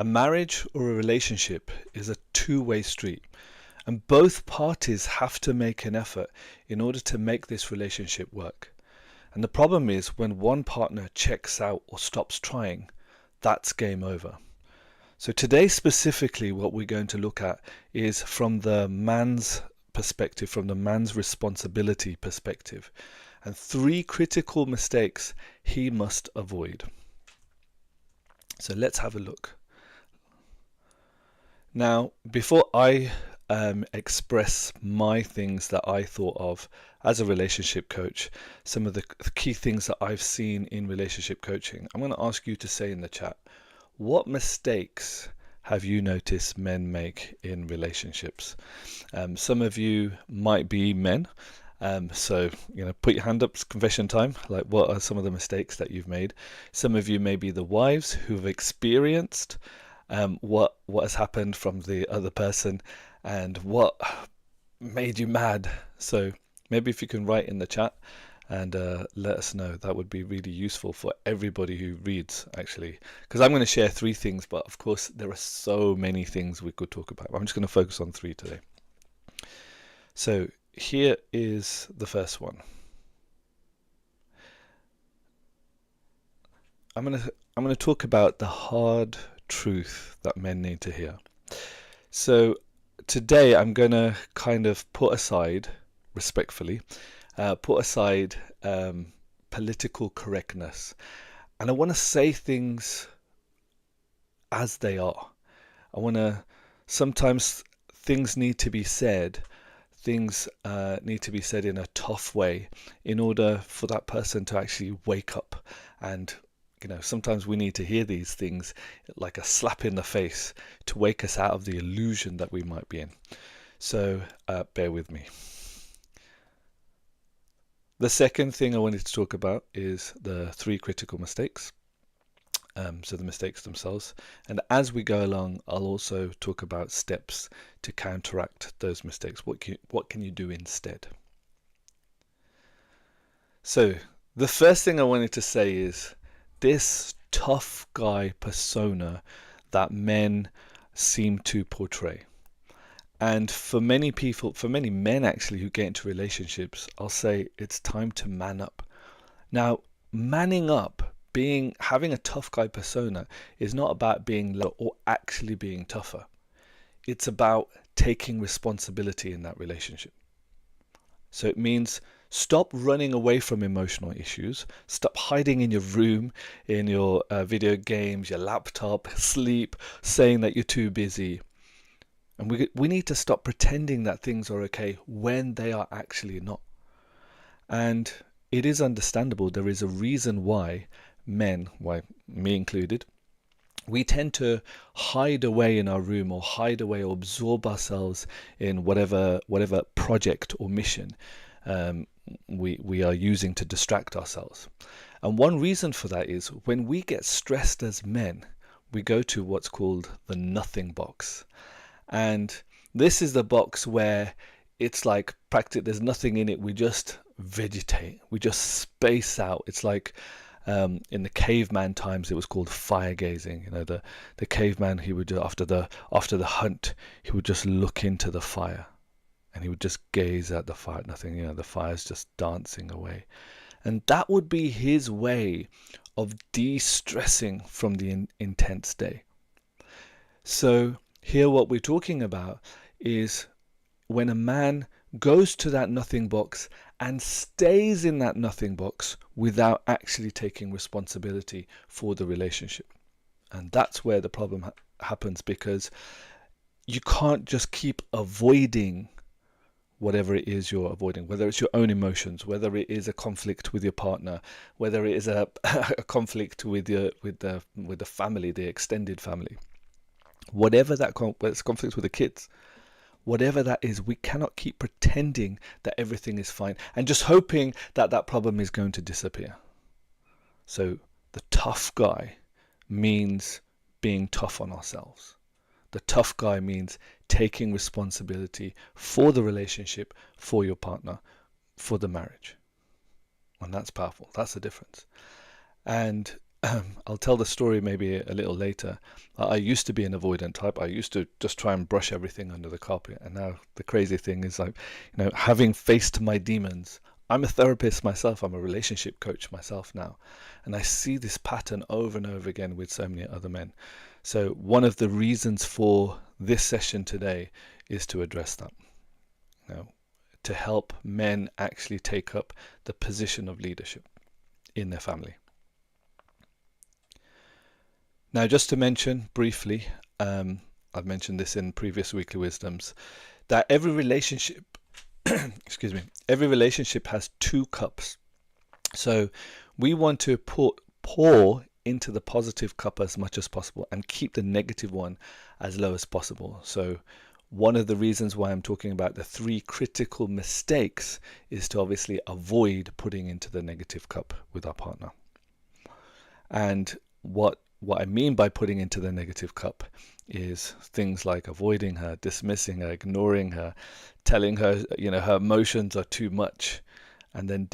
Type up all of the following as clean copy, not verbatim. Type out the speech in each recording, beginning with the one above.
A marriage or a relationship is a two-way street, and both parties have to make an effort in order to make this relationship work. And the problem is when one partner checks out or stops trying, that's game over. So today specifically what we're going to look at is from the man's perspective, from the man's responsibility perspective, and 3 critical mistakes he must avoid. So let's have a look. Now, before I express my things that I thought of as a relationship coach, some of the key things that I've seen in relationship coaching, I'm going to ask you to say in the chat, what mistakes have you noticed men make in relationships? Some of you might be men, so put your hand up, it's confession time. Like, what are some of the mistakes that you've made? Some of you may be the wives who've experienced what has happened from the other person and what made you mad. So maybe if you can write in the chat and let us know, that would be really useful for everybody who reads, actually, because I'm going to share 3 things, but of course there are so many things we could talk about. I'm just going to focus on 3 today. So here is the first one. I'm going to talk about the hard truth that men need to hear. So today I'm going to kind of put aside, respectfully, political correctness, and I want to say things as they are. Sometimes things need to be said. Things need to be said in a tough way in order for that person to actually wake up. And sometimes we need to hear these things like a slap in the face to wake us out of the illusion that we might be in. So bear with me. The second thing I wanted to talk about is the 3 critical mistakes. So the mistakes themselves. And as we go along, I'll also talk about steps to counteract those mistakes. What can you do instead? So the first thing I wanted to say is this tough guy persona that men seem to portray. And for many people, for many men actually who get into relationships, I'll say it's time to man up. Now, manning up, having a tough guy persona is not about being low or actually being tougher. It's about taking responsibility in that relationship. So it means stop running away from emotional issues. Stop hiding in your room, in your video games, your laptop, sleep, saying that you're too busy. And we need to stop pretending that things are okay when they are actually not. And it is understandable. There is a reason why men, why me included, we tend to hide away in our room or hide away or absorb ourselves in whatever project or mission we are using to distract ourselves. And one reason for that is when we get stressed as men, we go to what's called the nothing box. And this is the box where it's like practically there's nothing in it. We just vegetate. We just space out. It's like in the caveman times, it was called fire gazing. The caveman, he would after the hunt, he would just look into the fire, and he would just gaze at the fire. Nothing. The fire's just dancing away, and that would be his way of de-stressing from the intense day. So here what we're talking about is when a man goes to that nothing box and stays in that nothing box without actually taking responsibility for the relationship. And that's where the problem happens, because you can't just keep avoiding whatever it is you're avoiding, whether it's your own emotions, whether it is a conflict with your partner, whether it is a conflict with the family, the extended family, whatever that conflict with the kids, whatever that is, we cannot keep pretending that everything is fine and just hoping that that problem is going to disappear. So the tough guy means being tough on ourselves. The tough guy means taking responsibility for the relationship, for your partner, for the marriage. And that's powerful. That's the difference. And I'll tell the story maybe a little later. I used to be an avoidant type. I used to just try and brush everything under the carpet. And now the crazy thing is, like, having faced my demons, I'm a therapist myself. I'm a relationship coach myself now. And I see this pattern over and over again with so many other men. So one of the reasons for this session today is to address that. To help men actually take up the position of leadership in their family. Now, just to mention briefly, I've mentioned this in previous weekly wisdoms, that every relationship, excuse me, every relationship has two cups. So we want to pour into the positive cup as much as possible and keep the negative one as low as possible. So one of the reasons why I'm talking about the 3 critical mistakes is to obviously avoid putting into the negative cup with our partner. And what I mean by putting into the negative cup is things like avoiding her, dismissing her, ignoring her, telling her, her emotions are too much, and then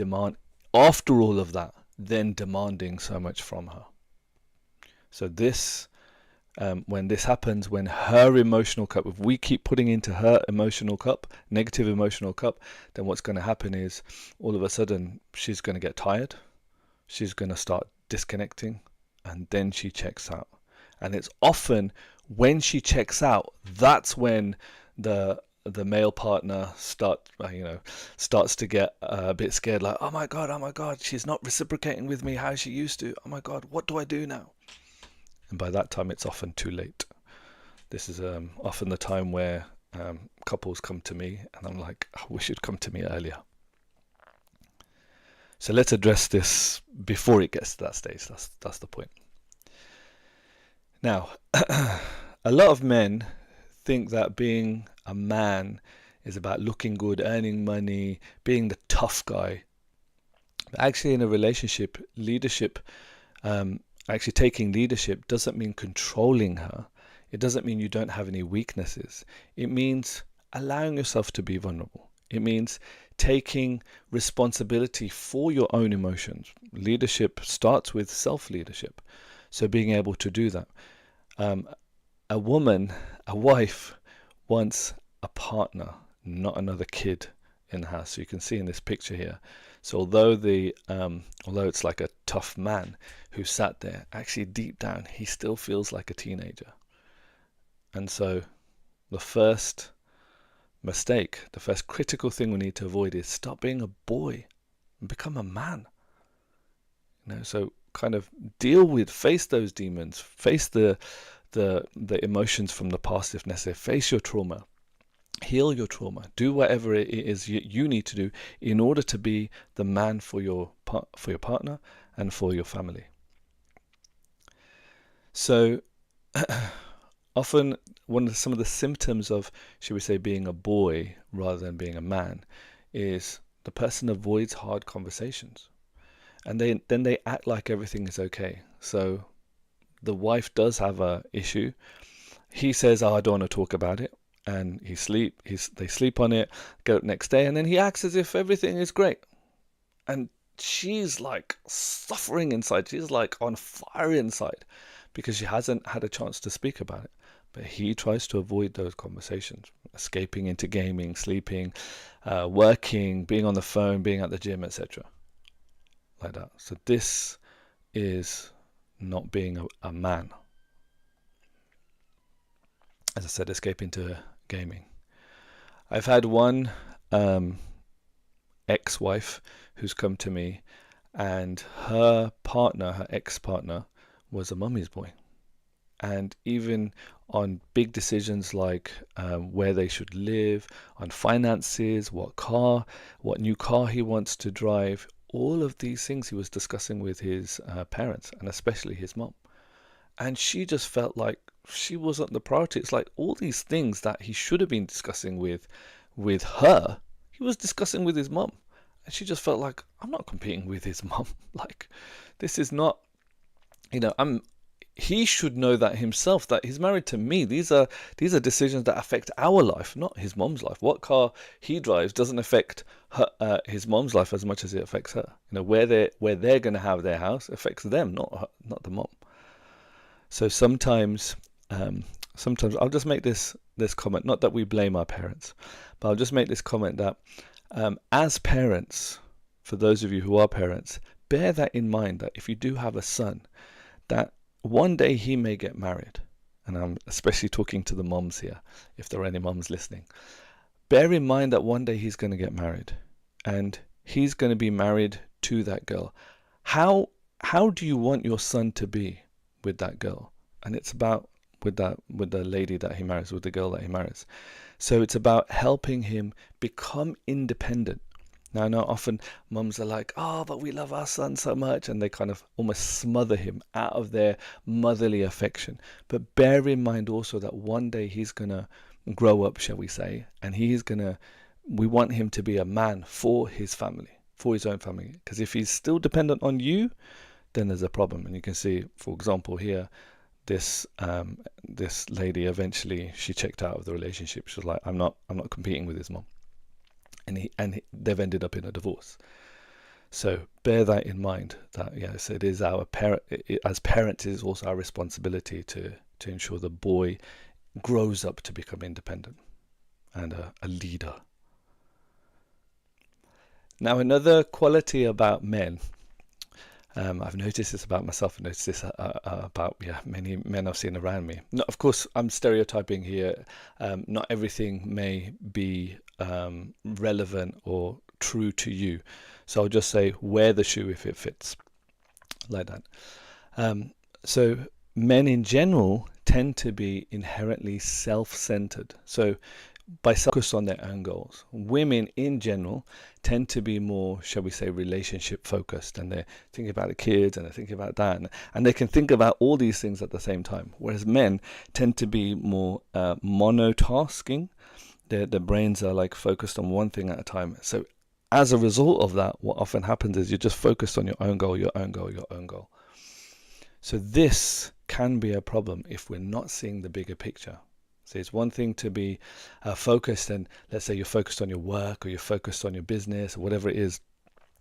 after all of that, then demanding so much from her. So this, when this happens, when her emotional cup, if we keep putting into her emotional cup, negative emotional cup, then what's going to happen is all of a sudden she's going to get tired, she's going to start disconnecting, and then she checks out. And it's often when she checks out, that's when the male partner starts to get a bit scared, like, oh my god, she's not reciprocating with me how she used to. Oh my god, what do I do now? And by that time, it's often too late. This is often the time where couples come to me, and I'm like, I wish you'd come to me earlier. So let's address this before it gets to that stage. That's the point. Now, a lot of men think that being a man is about looking good, earning money, being the tough guy. But actually, in a relationship, leadership, actually taking leadership doesn't mean controlling her. It doesn't mean you don't have any weaknesses. It means allowing yourself to be vulnerable. It means taking responsibility for your own emotions. Leadership starts with self-leadership. So being able to do that. A wife, wants a partner, not another kid in the house. So you can see in this picture here. So although it's like a tough man who sat there, actually deep down, he still feels like a teenager. And so the first mistake, the first critical thing we need to avoid is stop being a boy and become a man. So kind of face those demons, face the emotions from the past if necessary, face your trauma, heal your trauma, do whatever it is you need to do in order to be the man for your partner and for your family. So often some of the symptoms of, should we say, being a boy rather than being a man is the person avoids hard conversations. And then they act like everything is okay. So the wife does have a issue. He says, I don't want to talk about it. And they sleep on it, get up next day, and then he acts as if everything is great. And she's like suffering inside. She's like on fire inside because she hasn't had a chance to speak about it. But he tries to avoid those conversations, escaping into gaming, sleeping, working, being on the phone, being at the gym, etc. Like that. So this is not being a man. As I said, escape into gaming. I've had one ex-wife who's come to me, and her ex-partner, was a mummy's boy. And even on big decisions like where they should live, on finances, what new car he wants to drive, all of these things he was discussing with his parents, and especially his mom. And she just felt like she wasn't the priority. It's like all these things that he should have been discussing with her, he was discussing with his mom. And she just felt like, I'm not competing with his mom. Like, this is not, he should know that himself, that he's married to me. These are decisions that affect our life, not his mom's life. What car he drives doesn't affect his mom's life as much as it affects her. Where they're going to have their house affects them, not the mom. So sometimes I'll just make this comment, not that we blame our parents, but I'll just make this comment that as parents, for those of you who are parents, bear that in mind, that if you do have a son, that one day he may get married. And I'm especially talking to the moms here, if there are any moms listening. Bear in mind that one day he's going to get married, and he's going to be married to that girl. How do you want your son to be with that girl? And it's about with the lady that he marries, with the girl that he marries. So it's about helping him become independent. Now, I know often mums are like, oh, but we love our son so much, and they kind of almost smother him out of their motherly affection. But bear in mind also that one day he's going to grow up, shall we say, and we want him to be a man for his family, for his own family. Because if he's still dependent on you, then there's a problem. And you can see, for example, here, this lady, eventually she checked out of the relationship. She was like, I'm not competing with his mom. And they've ended up in a divorce. So bear that in mind, that yes, it is our parent, as parents, it is also our responsibility to ensure the boy grows up to become independent and a leader. Now, another quality about men, I've noticed this about myself, I've noticed this about many men I've seen around me. Now, of course, I'm stereotyping here. Not everything may be relevant or true to you. So I'll just say, wear the shoe if it fits, like that. So men in general tend to be inherently self-centered. So by focus on their own goals. Women in general tend to be more, shall we say, relationship focused, and they're thinking about the kids and they're thinking about that, and they can think about all these things at the same time. Whereas men tend to be more monotasking. Their brains are like focused on one thing at a time. So as a result of that, what often happens is you're just focused on your own goal, your own goal, your own goal. So this can be a problem if we're not seeing the bigger picture. So it's one thing to be focused, and let's say you're focused on your work or you're focused on your business or whatever it is,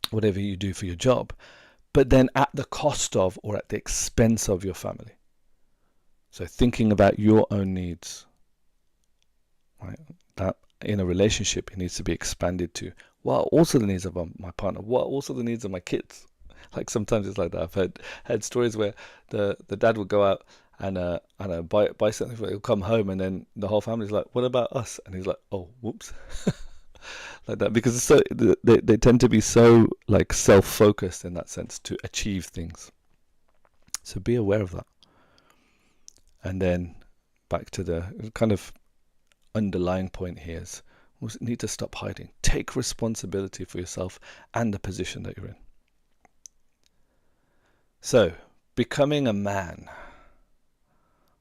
whatever you do for your job, but then at the cost of or at the expense of your family. So thinking about your own needs, right? That in a relationship, it needs to be expanded to, what are also the needs of my partner? What are also the needs of my kids? Like sometimes it's like that. I've heard stories where the dad would go out and buy something, he'll come home, and then the whole family's like, what about us? And he's like, oh, whoops. Like that, because it's so they tend to be so like self-focused in that sense to achieve things. So be aware of that. And then back to the kind of underlying point here is, we need to stop hiding. Take responsibility for yourself and the position that you're in. So, becoming a man.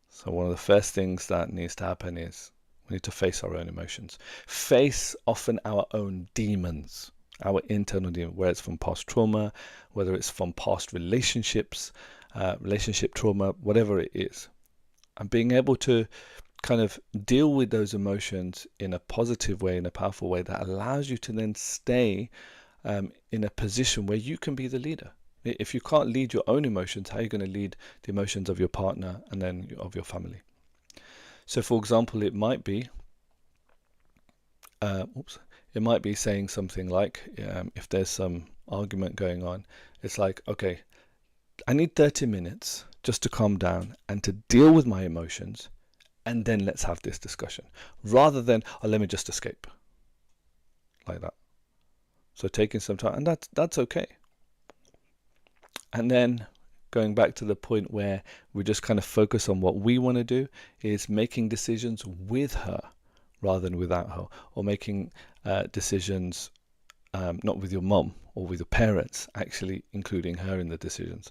So one of the first things that needs to happen is we need to face our own emotions. Face often our own demons, our internal demons, whether it's from past trauma, whether it's from past relationships, relationship trauma, whatever it is. And being able to kind of deal with those emotions in a positive way, in a powerful way that allows you to then stay in a position where you can be the leader. If you can't lead your own emotions, how are you going to lead the emotions of your partner and then of your family? So, for example, it might be, saying something like, if there's some argument going on, it's like, okay, I need 30 minutes just to calm down and to deal with my emotions, and then let's have this discussion, rather than, oh, let me just escape, like that. So taking some time, and that's okay. And then going back to the point where we just kind of focus on what we want to do, is making decisions with her rather than without her, or making decisions not with your mom or with your parents, actually including her in the decisions.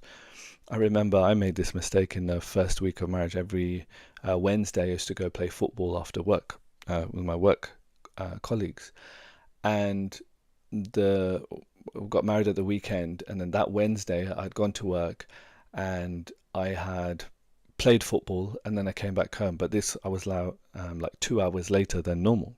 I remember I made this mistake in the first week of marriage. Every Wednesday I used to go play football after work with my work colleagues, and got married at the weekend, and then that Wednesday I'd gone to work and I had played football, and then I came back home. But this I was out like 2 hours later than normal.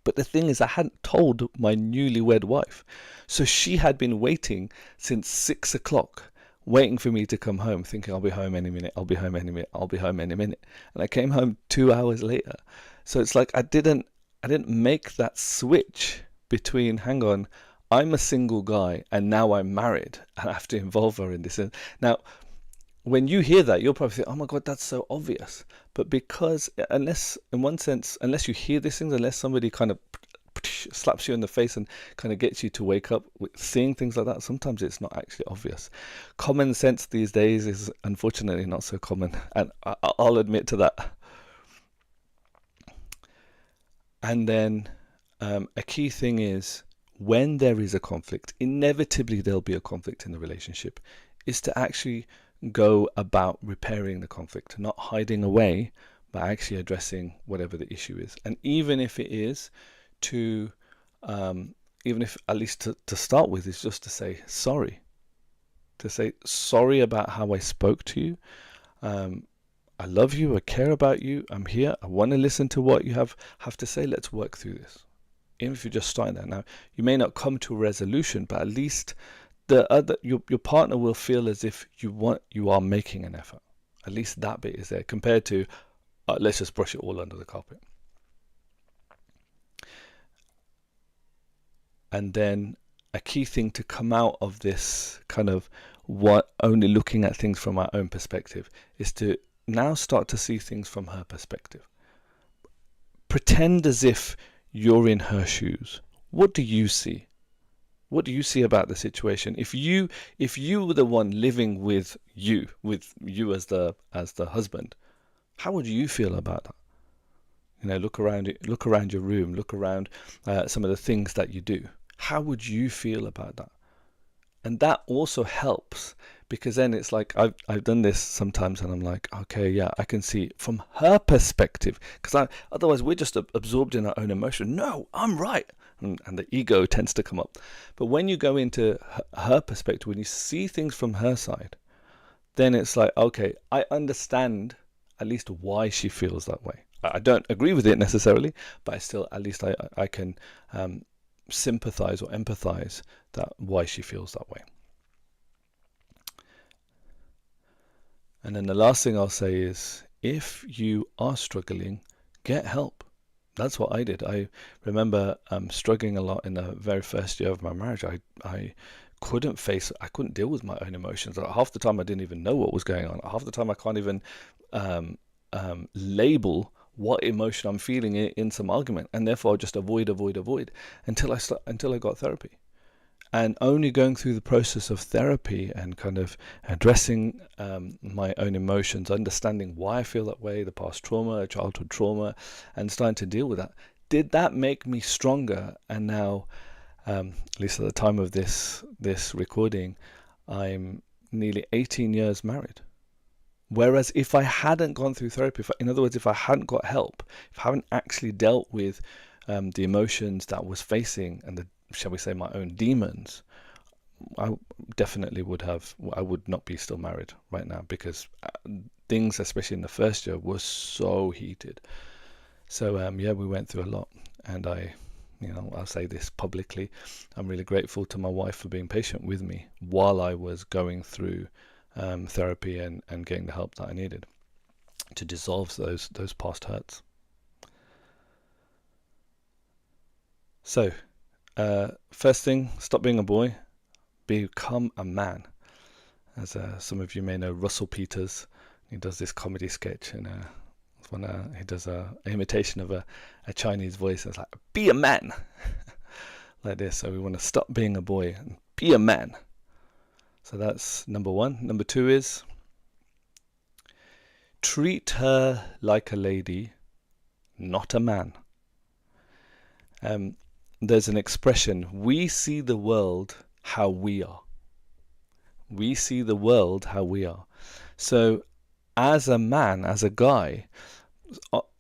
But the thing is, I hadn't told my newlywed wife. So she had been waiting since 6 o'clock, waiting for me to come home, thinking I'll be home any minute, I'll be home any minute, I'll be home any minute. And I came home 2 hours later. So it's like I didn't make that switch between, hang on, I'm a single guy and now I'm married and I have to involve her in this. Now, when you hear that, you'll probably think, oh my God, that's so obvious. But because, unless, in one sense, unless you hear these things, unless somebody kind of slaps you in the face and kind of gets you to wake up with seeing things like that, sometimes it's not actually obvious. Common sense these days is unfortunately not so common, and I'll admit to that. And then a key thing is, when there is a conflict, inevitably there'll be a conflict in the relationship, is to actually go about repairing the conflict, not hiding away, but actually addressing whatever the issue is. And even if it is to, even if at least to start with, is just to say sorry. To say sorry about how I spoke to you. I love you, I care about you, I'm here, I want to listen to what you have to say, let's work through this. Even if you're just starting that. Now, you may not come to a resolution, but at least your partner will feel as if you are making an effort. At least that bit is there, compared to let's just brush it all under the carpet. And then a key thing to come out of this kind of only looking at things from our own perspective is to now start to see things from her perspective. Pretend as if you're in her shoes. What do you see? What do you see about the situation? If you were the one living with you as the husband, how would you feel about that? You know, look around your room, look around some of the things that you do. How would you feel about that? And that also helps, because then it's like I've done this sometimes and I'm like, okay, yeah, I can see from her perspective, because otherwise we're just absorbed in our own emotion. No, I'm right. And the ego tends to come up. But when you go into her perspective, when you see things from her side, then it's like, okay, I understand at least why she feels that way. I don't agree with it necessarily, but at least I can sympathize or empathize that why she feels that way. And then the last thing I'll say is, if you are struggling, get help. That's what I did. I remember struggling a lot in the very first year of my marriage. I couldn't deal with my own emotions. Half the time I didn't even know what was going on. Half the time I can't even label what emotion I'm feeling in some argument, and therefore I just avoid until I got therapy. And only going through the process of therapy and kind of addressing my own emotions, understanding why I feel that way, the past trauma, childhood trauma, and starting to deal with that, did that make me stronger. And now, at least at the time of this recording, I'm nearly 18 years married. Whereas if I hadn't gone through therapy, in other words, if I hadn't got help, if I hadn't actually dealt with the emotions that I was facing and the, shall we say, my own demons, I definitely I would not be still married right now, because things, especially in the first year, were so heated. So yeah, we went through a lot, and I'll say this publicly, I'm really grateful to my wife for being patient with me while I was going through therapy and getting the help that I needed to dissolve those past hurts. So, first thing, stop being a boy, become a man. As some of you may know, Russell Peters, he does this comedy sketch, and he does an imitation of a Chinese voice, and it's like, be a man, like this. So we want to stop being a boy and be a man. So that's number one. Number two is, treat her like a lady, not a man. There's an expression, we see the world how we are. We see the world how we are. So as a man, as a guy,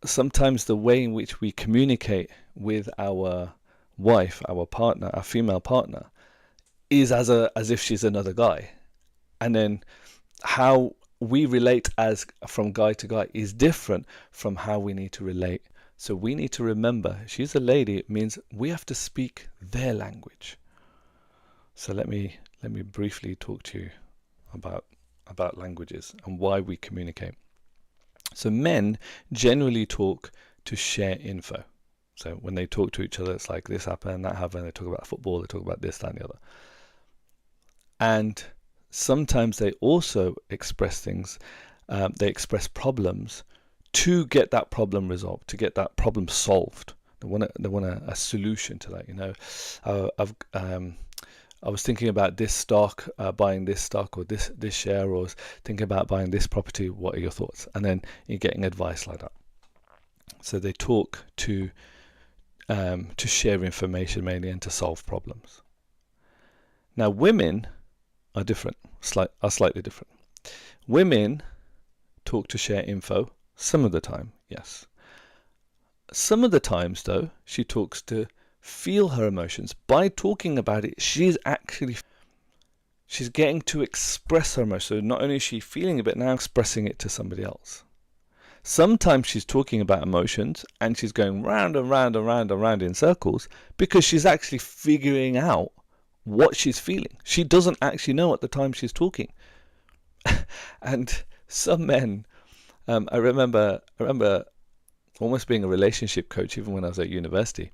sometimes the way in which we communicate with our wife, our partner, our female partner, is as if she's another guy. And then how we relate as from guy to guy is different from how we need to relate. So we need to remember, she's a lady, it means we have to speak their language. So let me briefly talk to you about languages and why we communicate. So men generally talk to share info. So when they talk to each other, it's like this happened, that happened. They talk about football, they talk about this, that, and the other. And sometimes they also express things, they express problems to get that problem resolved, to get that problem solved. They want a solution to that. You know, I was thinking about this stock, buying this stock or this share, or was thinking about buying this property. What are your thoughts? And then you're getting advice like that. So they talk to share information mainly and to solve problems. Now women are different, are slightly different. Women talk to share info some of the time, yes. Some of the times though, she talks to feel her emotions. By talking about it, she's getting to express her emotions. So not only is she feeling it, but now expressing it to somebody else. Sometimes she's talking about emotions and she's going round and round and round and round in circles because she's actually figuring out what she's feeling. She doesn't actually know at the time she's talking. And some men, I remember almost being a relationship coach even when I was at university.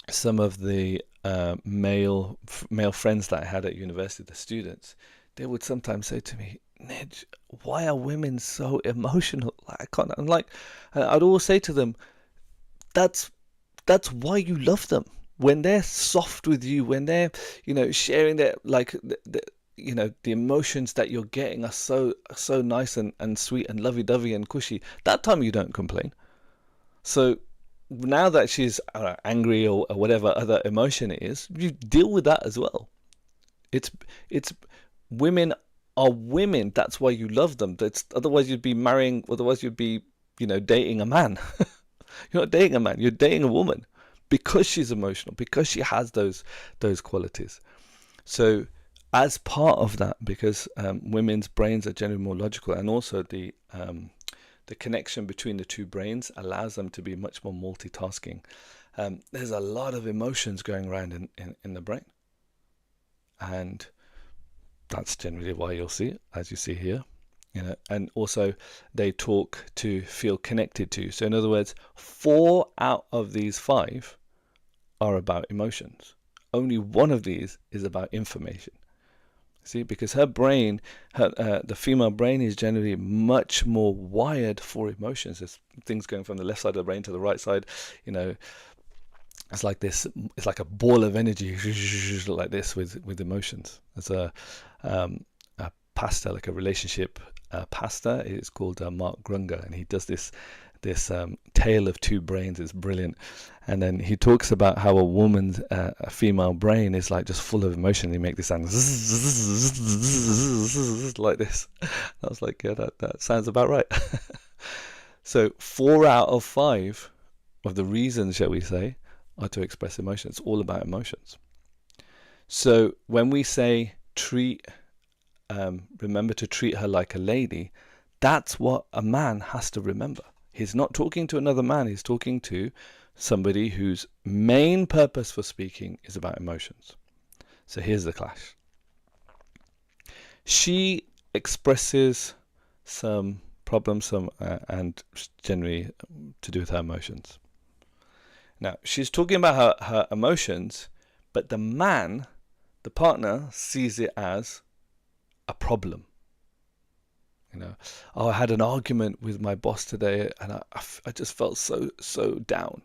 Some of the male friends that I had at university, the students, they would sometimes say to me, Nij, why are women so emotional? I can't. I'm like, I'd always say to them, that's why you love them. When they're soft with you, when they're, sharing their, like, the emotions that you're getting are so nice and sweet and lovey-dovey and cushy, that time you don't complain. So now that she's angry or whatever other emotion it is, you deal with that as well. It's women are women. That's why you love them. Otherwise you'd be dating a man. You're not dating a man, you're dating a woman, because she's emotional, because she has those qualities. So as part of that, because women's brains are generally more logical, and also the connection between the two brains allows them to be much more multitasking. There's a lot of emotions going around in the brain, and that's generally why you'll see it, as you see here. And also they talk to feel connected to. So in other words, 4 out of these 5 are about emotions. Only 1 of these is about information. See, because her brain, the female brain is generally much more wired for emotions. There's things going from the left side of the brain to the right side. It's like this. It's like a ball of energy, like this with emotions. There's a pastor, like a relationship pastor. It's called Mark Grunger, and he does this tale of 2 brains. It's brilliant. And then he talks about how a woman's a female brain is like just full of emotion. They make this sound like this. I was like, yeah, that sounds about right. So 4 out of 5 of the reasons, shall we say, are to express emotion. It's all about emotions. So when we say remember to treat her like a lady, that's what a man has to remember. He's not talking to another man, he's talking to somebody whose main purpose for speaking is about emotions. So here's the clash. She expresses some problems, and generally to do with her emotions. Now, she's talking about her emotions, but the man, the partner, sees it as a problem. I had an argument with my boss today and I just felt so down.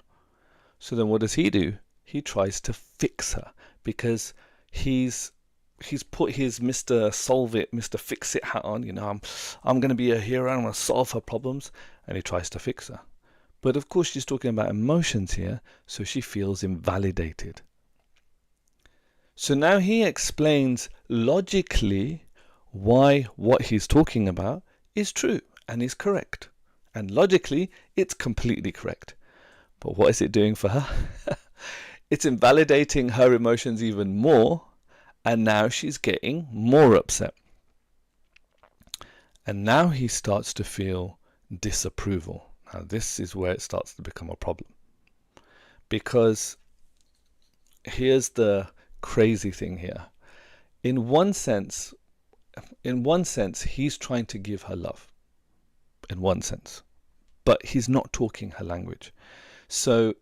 So then what does he do? He tries to fix her, because he's put his Mr. Solve It, Mr. Fix It hat on. I'm going to be a hero, I'm going to solve her problems, and he tries to fix her. But of course she's talking about emotions here, so she feels invalidated. So now he explains logically why what he's talking about is true and is correct. And logically, it's completely correct. But what is it doing for her? It's invalidating her emotions even more, and now she's getting more upset. And now he starts to feel disapproval. Now this is where it starts to become a problem. Because here's the crazy thing here. In one sense, he's trying to give her love. In one sense. But he's not talking her language. So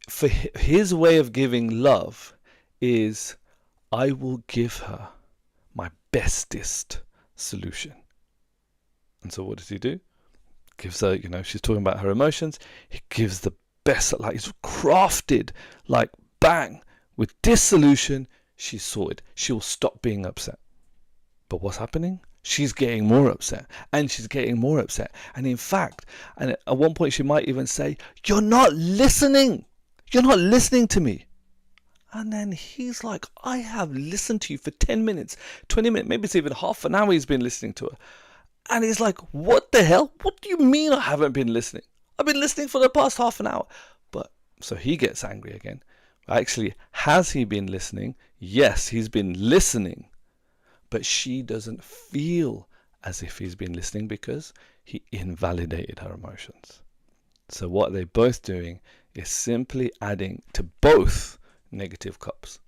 for his way of giving love is, I will give her my bestest solution. And so what does he do? Gives her, she's talking about her emotions. He gives the best, like it's crafted, like bang, with this solution, she's sorted. She'll stop being upset. But what's happening? She's getting more upset, and she's getting more upset. And in fact, and at one point she might even say, you're not listening. You're not listening to me. And then he's like, I have listened to you for 10 minutes, 20 minutes, maybe it's even half an hour he's been listening to her. And he's like, what the hell? What do you mean I haven't been listening? I've been listening for the past half an hour. But so he gets angry again. Actually, has he been listening? Yes, he's been listening. But she doesn't feel as if he's been listening because he invalidated her emotions. So what they're both doing is simply adding to both negative cups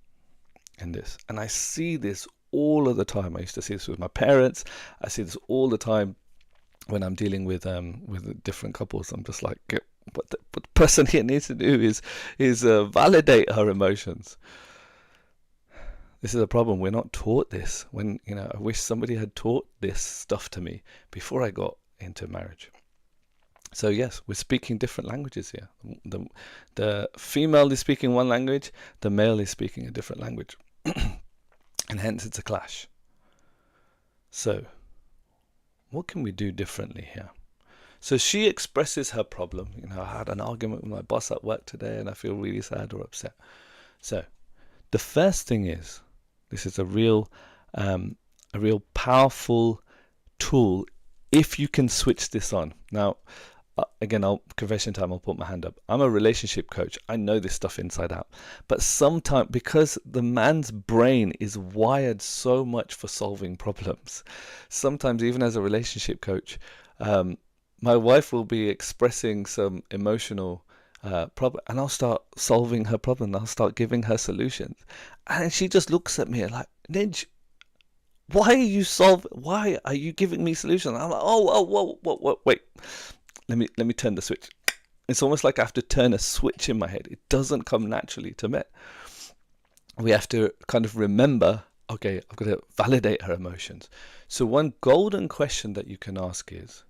in this. And I see this all of the time. I used to see this with my parents. I see this all the time when I'm dealing with different couples. I'm just like, what the person here needs to do is validate her emotions. This is a problem. We're not taught this. When I wish somebody had taught this stuff to me before I got into marriage. So yes, we're speaking different languages here. The female is speaking one language, the male is speaking a different language. And hence it's a clash. So what can we do differently here? So she expresses her problem. I had an argument with my boss at work today and I feel really sad or upset. So the first thing is, this is a real powerful tool if you can switch this on. Now, again, confession time, I'll put my hand up. I'm a relationship coach. I know this stuff inside out. But sometimes, because the man's brain is wired so much for solving problems, sometimes even as a relationship coach, my wife will be expressing some emotional problem, and I'll start solving her problem. I'll start giving her solutions. And she just looks at me like, Nij, why are you giving me solutions? I'm like, whoa, wait. Let me turn the switch. It's almost like I have to turn a switch in my head. It doesn't come naturally to me. We have to kind of remember, okay, I've got to validate her emotions. So one golden question that you can ask is,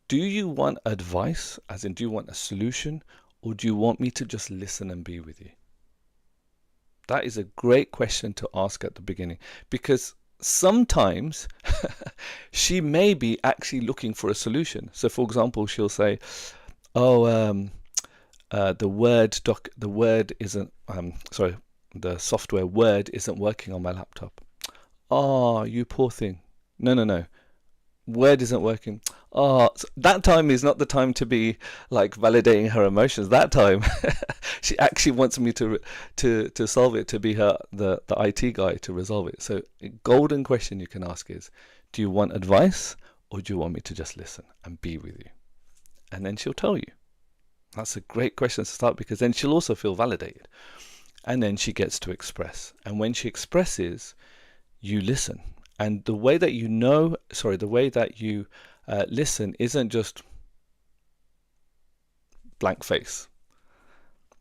do you want advice, as in do you want a solution, or do you want me to just listen and be with you? That is a great question to ask at the beginning, because sometimes she may be actually looking for a solution. So for example, she'll say, the software Word isn't working on my laptop. Oh, you poor thing. No. Word isn't working. Oh, so that time is not the time to be like validating her emotions. That time, she actually wants me to solve it, to be the IT guy to resolve it. So a golden question you can ask is, do you want advice, or do you want me to just listen and be with you? And then she'll tell you. That's a great question to start, because then she'll also feel validated. And then she gets to express. And when she expresses, you listen. And the way that you listen isn't just blank face.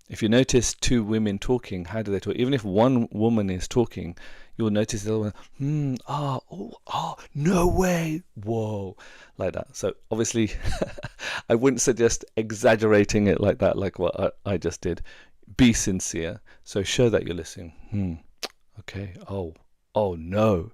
If you notice two women talking, how do they talk? Even if one woman is talking, you'll notice the other one, no way, whoa, like that. So obviously, I wouldn't suggest exaggerating it like that, like what I just did. Be sincere. So show that you're listening. Okay, oh no.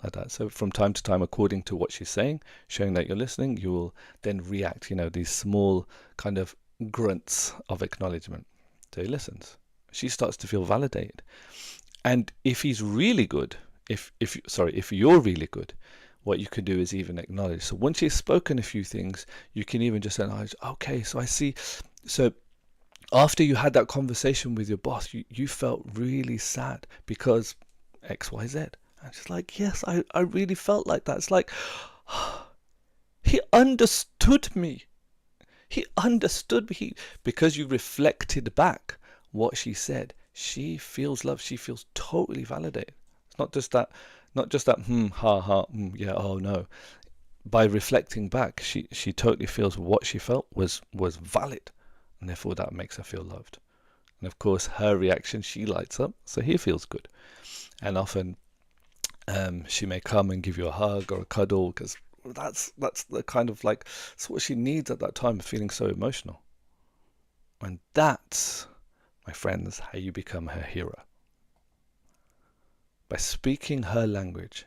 Like that. So from time to time, according to what she's saying, showing that you're listening, you will then react, these small kind of grunts of acknowledgement. So he listens. She starts to feel validated. And if he's really good, if you're really good, what you can do is even acknowledge. So once you've spoken a few things, you can even just say, okay, so I see. So after you had that conversation with your boss, you felt really sad because X, Y, Z. And she's like, yes, I really felt like that. It's like, he understood me. He understood me. Because you reflected back what she said, she feels loved. She feels totally validated. It's not just that, ha, ha, yeah, oh no. By reflecting back, she totally feels what she felt was valid. And therefore that makes her feel loved. And of course, her reaction, she lights up, so he feels good. And often she may come and give you a hug or a cuddle, because that's the kind of like, that's what she needs at that time, feeling so emotional. And that's, my friends, how you become her hero. By speaking her language.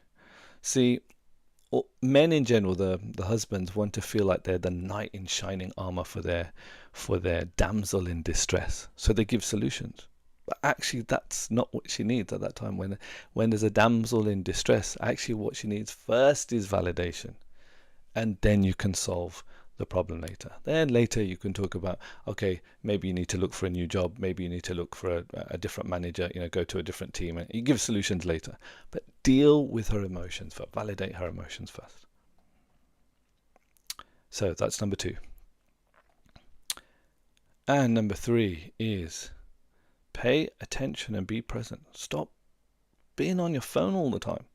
See, men in general, the husbands, want to feel like they're the knight in shining armor for their damsel in distress. So they give solutions. But actually, that's not what she needs at that time. When there's a damsel in distress, actually what she needs first is validation. And then you can solve the problem later. Then later you can talk about, okay, maybe you need to look for a new job. Maybe you need to look for a different manager, go to a different team. And you give solutions later. But deal with her emotions first. Validate her emotions first. So that's number 2. And number 3 is pay attention and be present. Stop being on your phone all the time.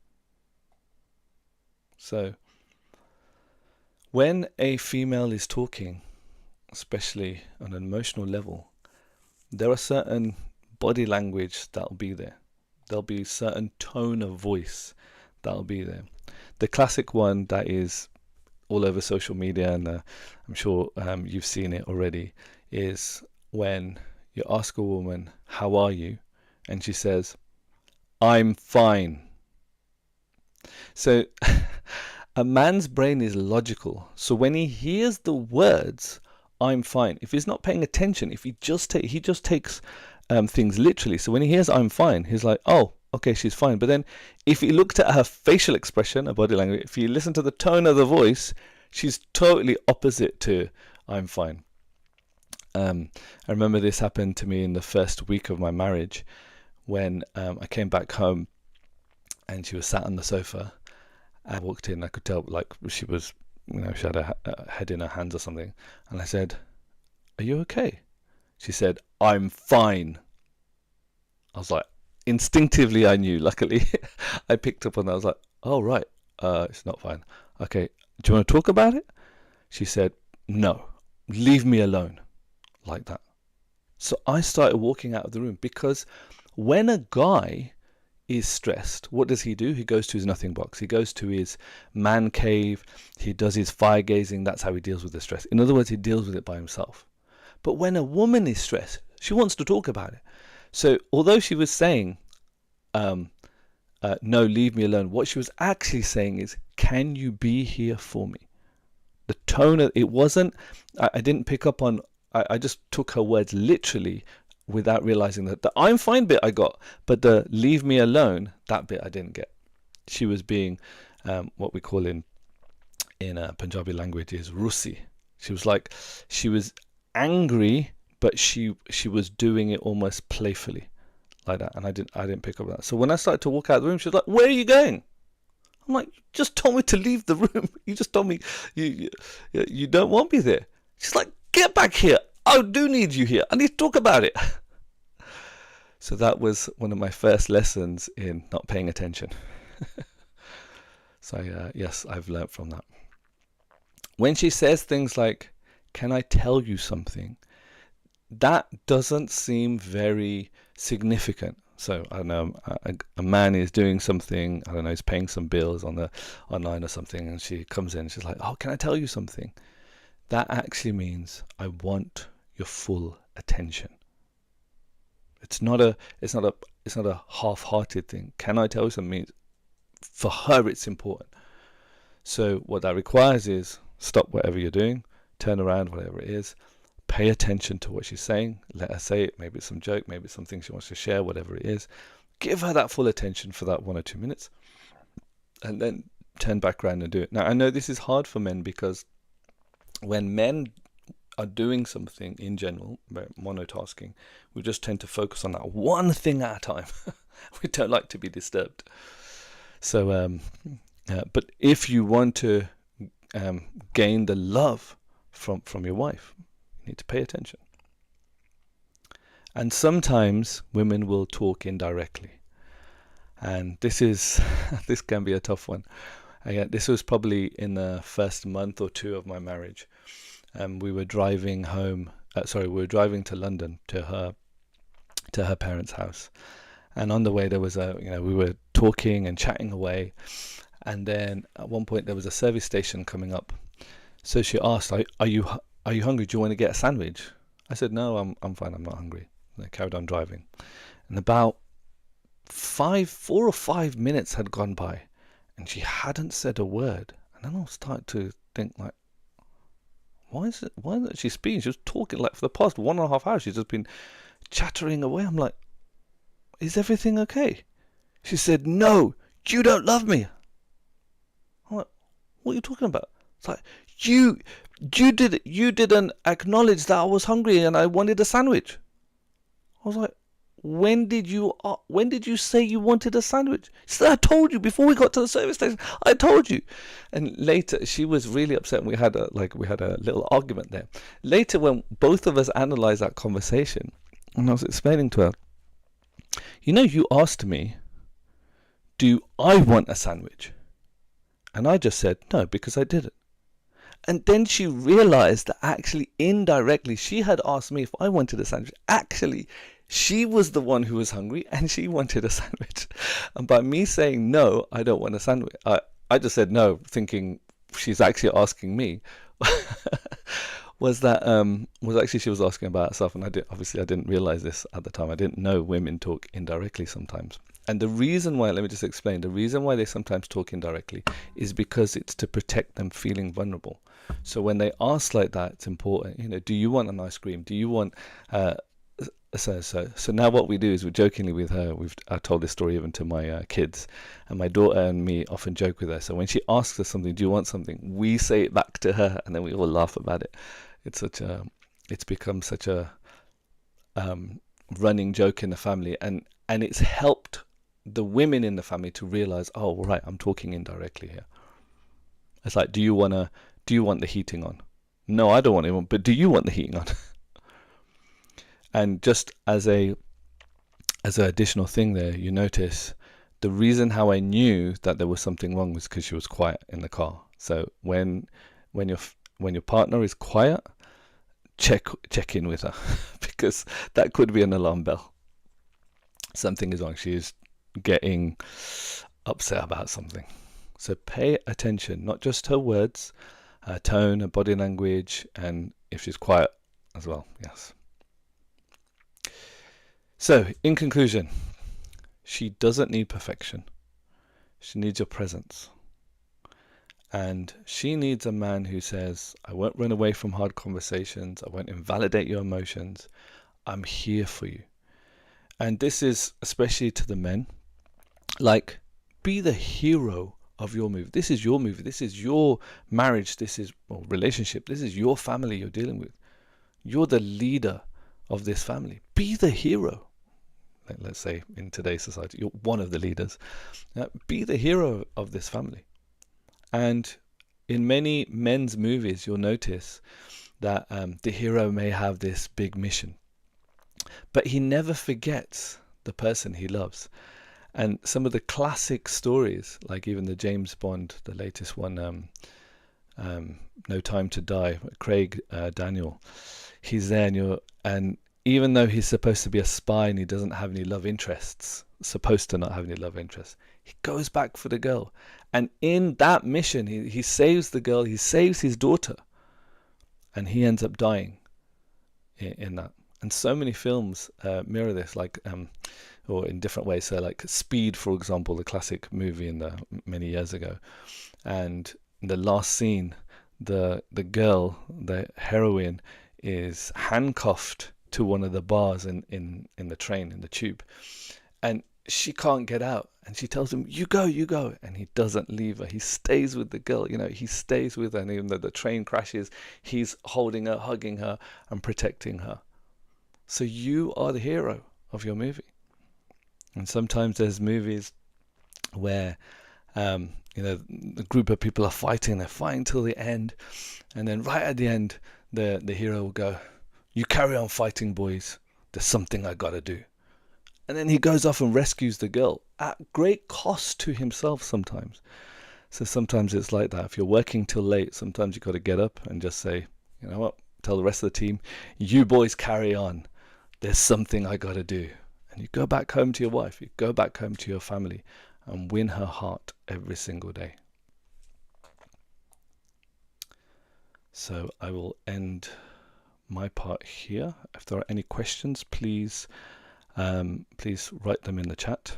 So when a female is talking, especially on an emotional level, there are certain body language that'll be there. There'll be certain tone of voice that'll be there. The classic one that is all over social media, and I'm sure you've seen it already, is when you ask a woman, how are you? And she says, I'm fine. So a man's brain is logical. So when he hears the words, I'm fine, if he's not paying attention, if he just takes things literally. So when he hears I'm fine, he's like, oh, okay, she's fine. But then if he looked at her facial expression, her body language, if you listen to the tone of the voice, she's totally opposite to I'm fine. I remember this happened to me in the first week of my marriage, when I came back home and she was sat on the sofa. I walked in, I could tell like she was, she had her head in her hands or something. And I said, are you okay? She said, I'm fine. I was like, instinctively I knew, luckily. I picked up on that. I was like, oh, right, it's not fine. Okay, do you want to talk about it? She said, no, leave me alone. Like that. So I started walking out of the room, because when a guy is stressed, what does he do? He goes to his nothing box. He goes to his man cave. He does his fire gazing. That's how he deals with the stress. In other words, he deals with it by himself. But when a woman is stressed, she wants to talk about it. So although she was saying, no, leave me alone, what she was actually saying is, can you be here for me? The tone of it wasn't, I didn't pick up on, I just took her words literally without realizing that the I'm fine bit I got, but the leave me alone, that bit I didn't get. She was being what we call in Punjabi language is russi. She was angry, but she was doing it almost playfully, like that, and I didn't pick up on that. So when I started to walk out of the room, she was like, where are you going? I'm like, you just told me to leave the room. You just told me you don't want me there. She's like, get back here. I do need you here. I need to talk about it. So that was one of my first lessons in not paying attention. So yes, I've learnt from that. When she says things like, can I tell you something? That doesn't seem very significant. So I don't know, a man is doing something, I don't know, he's paying some bills on the online or something, and she comes in and she's like, oh, can I tell you something? That actually means I want your full attention. It's not a half-hearted thing. Can I tell you something? For her, it's important. So what that requires is stop whatever you're doing, turn around, whatever it is, pay attention to what she's saying, let her say it. Maybe it's some joke, maybe it's something she wants to share, whatever it is. Give her that full attention for that 1 or 2 minutes, and then turn back around and do it. Now, I know this is hard for men, because when men are doing something in general, monotasking, we just tend to focus on that one thing at a time. We don't like to be disturbed. But if you want to gain the love from your wife, you need to pay attention. And sometimes women will talk indirectly, and this can be a tough one. This was probably in the first month or two of my marriage. We were driving home. We were driving to London to her parents' house, and on the way there was we were talking and chatting away, and then at one point there was a service station coming up. So she asked, "Are you hungry? Do you want to get a sandwich?" I said, "No, I'm fine. I'm not hungry." And I carried on driving, and about 4 or 5 minutes had gone by, and she hadn't said a word. And then I started to think, like, why isn't she speaking? She was talking like for the past 1.5 hours. She's just been chattering away. I'm like, is everything okay? She said, "No, you don't love me." I'm like, what are you talking about? It's like, you didn't acknowledge that I was hungry and I wanted a sandwich. I was like, when did you say you wanted a sandwich? She said, "I told you before we got to the service station. I told you." And later, she was really upset, and we had a little argument there. Later, when both of us analysed that conversation, and I was explaining to her, you asked me, "Do I want a sandwich?" And I just said no, because I didn't. And then she realised that actually indirectly she had asked me if I wanted a sandwich. Actually, she was the one who was hungry and she wanted a sandwich. And by me saying no, I don't want a sandwich, I just said no, thinking she's actually asking me. was actually she was asking about herself, and I didn't realize this at the time. I didn't know women talk indirectly sometimes. And the reason why, let me just explain, the reason why they sometimes talk indirectly is because it's to protect them feeling vulnerable. So when they ask like that, it's important, do you want an ice cream? Do you want so now what we do is, we're jokingly with her, I told this story even to my kids, and my daughter and me often joke with her. So when she asks us something, "Do you want something?" we say it back to her, and then we all laugh about it. It's become such a running joke in the family, and it's helped the women in the family to realize, oh right, I'm talking indirectly here. It's like, do you want the heating on? No, I don't want it on, but do you want the heating on? And just as an additional thing there, you notice the reason how I knew that there was something wrong was because she was quiet in the car. So when your partner is quiet, check in with her, because that could be an alarm bell. Something is wrong. She is getting upset about something. So pay attention, not just her words, her tone, her body language, and if she's quiet as well. Yes. So, in conclusion, she doesn't need perfection. She needs your presence. And she needs a man who says, "I won't run away from hard conversations. I won't invalidate your emotions. I'm here for you." And this is especially to the men. Like, be the hero of your movie. This is your movie. This is your marriage. This is relationship. This is your family you're dealing with. You're the leader of this family. Be the hero. Let's say in today's society, you're one of the leaders. Be the hero of this family. And in many men's movies, you'll notice that the hero may have this big mission, but he never forgets the person he loves. And some of the classic stories, like even the James Bond, the latest one, No Time to Die, Craig Daniel, he's there, and even though he's supposed to be a spy and he doesn't have any love interests, supposed to not have any love interests, he goes back for the girl. And in that mission, he saves the girl, he saves his daughter, and he ends up dying in that. And so many films mirror this, like, or in different ways. So like Speed, for example, the classic movie many years ago. And in the last scene, the girl, the heroine, is handcuffed to one of the bars in the train, in the tube, and she can't get out, and she tells him, you go, and he doesn't leave her. He stays with the girl, he stays with her, and even though the train crashes, he's holding her, hugging her, and protecting her. So you are the hero of your movie. And sometimes there's movies where The group of people are fighting, they're fighting till the end, and then right at the end, the hero will go, "You carry on fighting, boys. There's something I gotta do." And then he goes off and rescues the girl at great cost to himself sometimes. So sometimes it's like that. If you're working till late, sometimes you've got to get up and just say, you know what, tell the rest of the team, "You boys carry on. There's something I got to do." And you go back home to your wife, you go back home to your family and win her heart every single day. So I will end my part here. If there are any questions, please write them in the chat.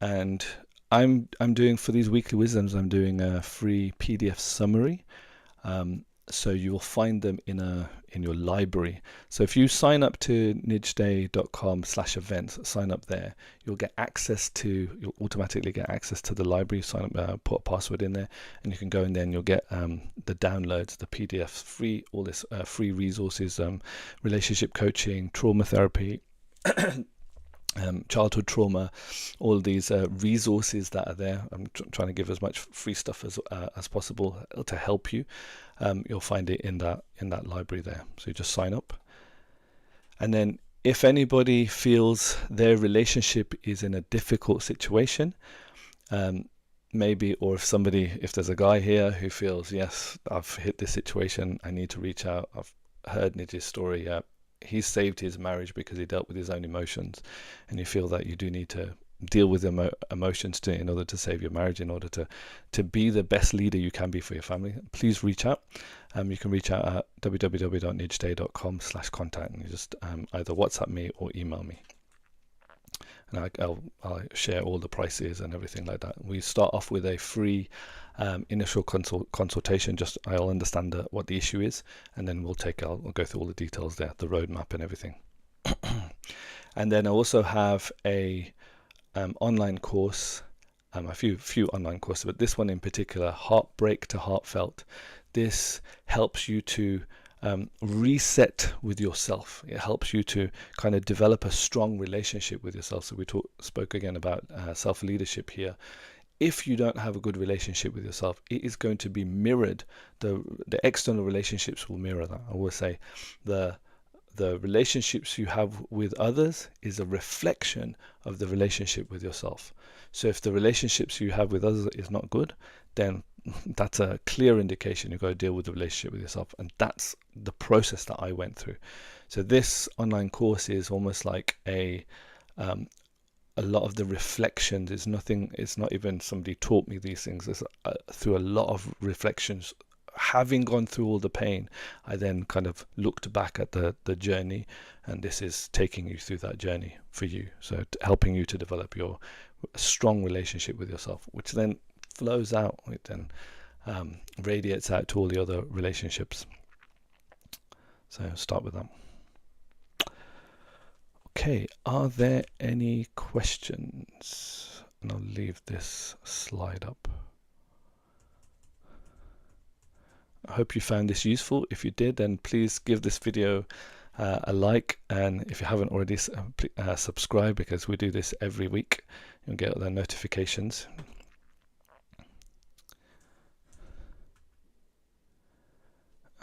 And I'm doing, for these weekly wisdoms, I'm doing a free PDF summary. So you will find them in your library. So if you sign up to nijdey.com/events, sign up there, you'll automatically get access to the library. Sign up, put a password in there, and you can go in there and you'll get the downloads, the PDFs, free, all this free resources, relationship coaching, trauma therapy, childhood trauma, all these resources that are there. I'm trying to give as much free stuff as possible to help you. You'll find it in that library there. So you just sign up. And then if anybody feels their relationship is in a difficult situation, maybe, or if there's a guy here who feels, yes, I've hit this situation, I need to reach out. I've heard Nij's story. He saved his marriage because he dealt with his own emotions, and you feel that you do need to deal with emotions in order to save your marriage, in order to be the best leader you can be for your family, please reach out. You can reach out at www.nijdey.com/contact, and you just either WhatsApp me or email me, and I'll share all the prices and everything like that. We start off with a free initial consultation. Just I'll understand what the issue is, and then we'll go through all the details there, the roadmap and everything. And then I also have a online course, a few online courses, but this one in particular, Heartbreak to Heartfelt. This helps you to reset with yourself. It helps you to kind of develop a strong relationship with yourself. So we spoke again about self-leadership here. If you don't have a good relationship with yourself, it is going to be mirrored. The external relationships will mirror that. I will say the relationships you have with others is a reflection of the relationship with yourself. So if the relationships you have with others is not good, then that's a clear indication you've got to deal with the relationship with yourself. And that's the process that I went through. So this online course is almost like a lot of the reflections. It's not even somebody taught me these things. It's through a lot of reflections. Having gone through all the pain, I then kind of looked back at the journey, and this is taking you through that journey for you. So helping you to develop your strong relationship with yourself, which then flows out, it then radiates out to all the other relationships. So start with that. Okay, are there any questions? And I'll leave this slide up. I hope you found this useful. If you did, then please give this video a like, and if you haven't already, subscribe, because we do this every week. You'll get the notifications.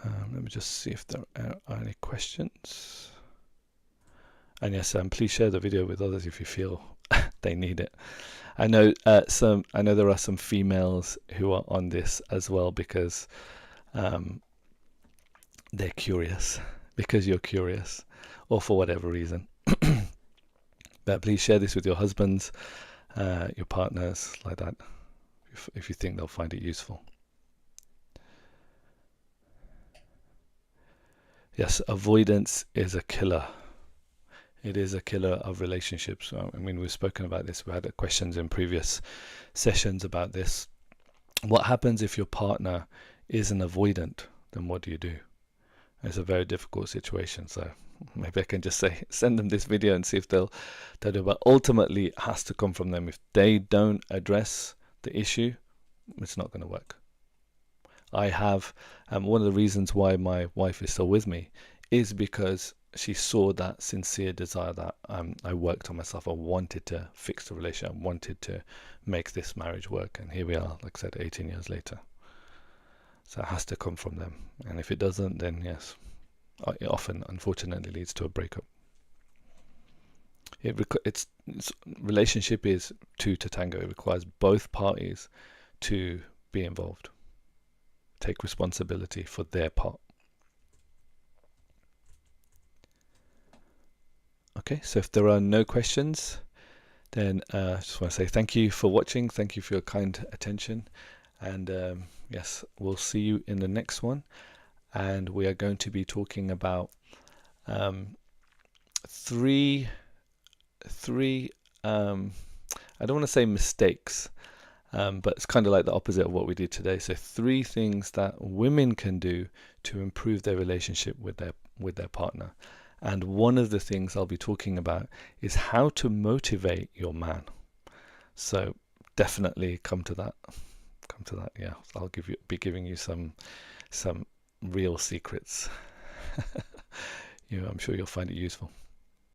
Let me just see if there are any questions. And yes, please share the video with others if you feel they need it. I know there are some females who are on this as well, because they're curious, because you're curious, or for whatever reason. But please share this with your husbands, your partners, like that, if you think they'll find it useful. Yes, avoidance is a killer. It is a killer of relationships. I mean, we've spoken about this. We had questions in previous sessions about this. What happens if your partner is an avoidant? Then what do you do? It's a very difficult situation. So maybe I can just say, send them this video and see if they'll do it. But ultimately, it has to come from them. If they don't address the issue, it's not going to work. I have one of the reasons why my wife is still with me is because she saw that sincere desire that I worked on myself. I wanted to fix the relationship. I wanted to make this marriage work. And here we are, like I said, 18 years later. So it has to come from them. And if it doesn't, then yes, it often, unfortunately, leads to a breakup. It's relationship is two to tango. It requires both parties to be involved, take responsibility for their part. Okay, so if there are no questions, then I just want to say thank you for watching. Thank you for your kind attention. And yes, we'll see you in the next one. And we are going to be talking about three, I don't want to say mistakes, but it's kind of like the opposite of what we did today. So 3 things that women can do to improve their relationship with their partner. And one of the things I'll be talking about is how to motivate your man. So definitely come to that. Come to that. Yeah, I'll be giving you some real secrets. I'm sure you'll find it useful.